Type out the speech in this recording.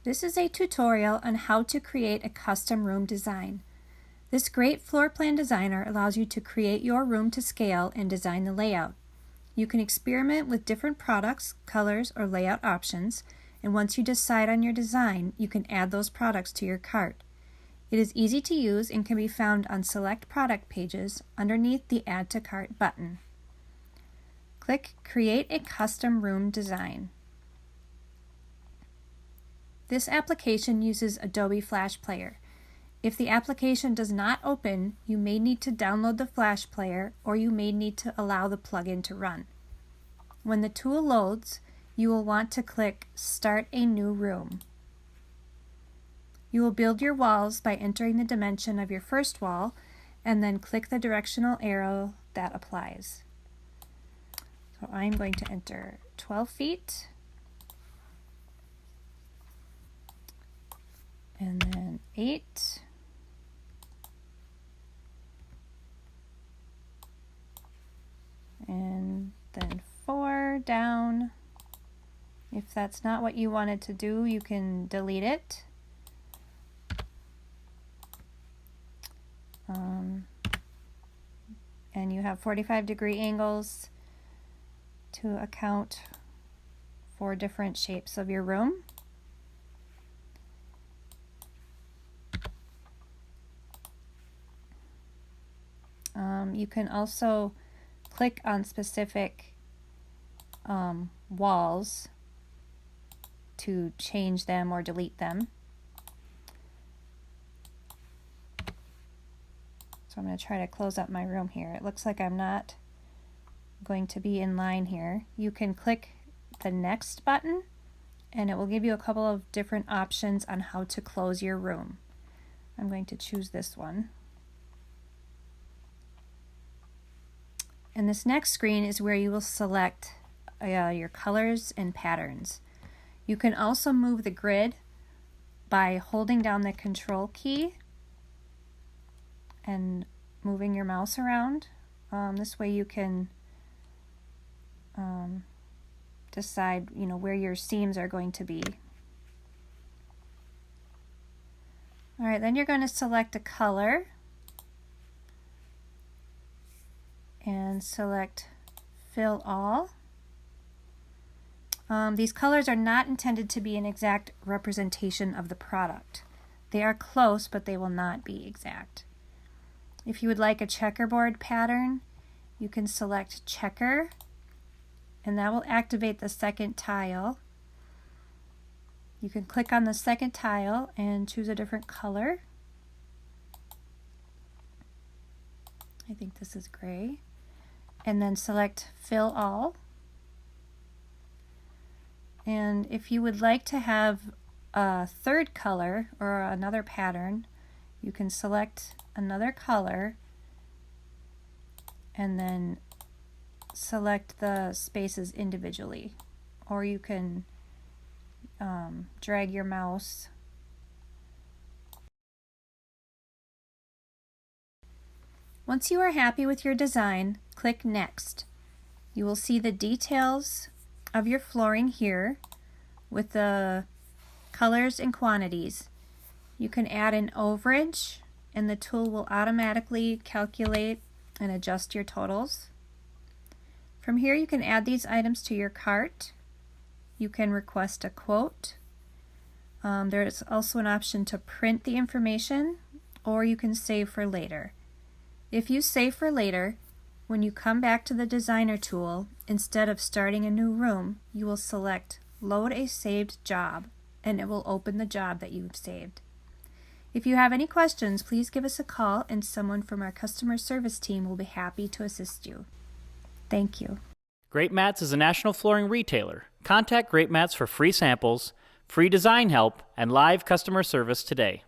This is a tutorial on how to create a custom room design. This great floor plan designer allows you to create your room to scale and design the layout. You can experiment with different products, colors, or layout options, and once you decide on your design, you can add those products to your cart. It is easy to use and can be found on select product pages underneath the Add to Cart button. Click Create a Custom Room Design. This application uses Adobe Flash Player. If the application does not open, you may need to download the Flash Player or you may need to allow the plugin to run. When the tool loads, you will want to click Start a New Room. You will build your walls by entering the dimension of your first wall and then click the directional arrow that applies. So I'm going to enter 12 feet. And then 8. And then 4 down. If that's not what you wanted to do, you can delete it. And you have 45-degree angles to account for different shapes of your room. You can also click on specific walls to change them or delete them. So I'm going to try to close up my room here. It looks like I'm not going to be in line here. You can click the Next button and it will give you a couple of different options on how to close your room. I'm going to choose this one. And this next screen is where you will select your colors and patterns. You can also move the grid by holding down the Control key and moving your mouse around. This way you can decide, where your seams are going to be. All right, then you're going to select a color and select Fill All. These colors are not intended to be an exact representation of the product. They are close, but they will not be exact. If you would like a checkerboard pattern, you can select Checker, and that will activate the second tile. You can click on the second tile and choose a different color. I think this is gray. And then select Fill All. And if you would like to have a third color or another pattern, you can select another color and then select the spaces individually. Or you can drag your mouse. Once you are happy with your design, click Next. You will see the details of your flooring here with the colors and quantities. You can add an overage and the tool will automatically calculate and adjust your totals. From here you can add these items to your cart. You can request a quote. There is also an option to print the information, or you can save for later. If you save for later, when you come back to the designer tool, instead of starting a new room, you will select Load a Saved Job, and it will open the job that you've saved. If you have any questions, please give us a call and someone from our customer service team will be happy to assist you. Thank you. Greatmats is a national flooring retailer. Contact Greatmats for free samples, free design help, and live customer service today.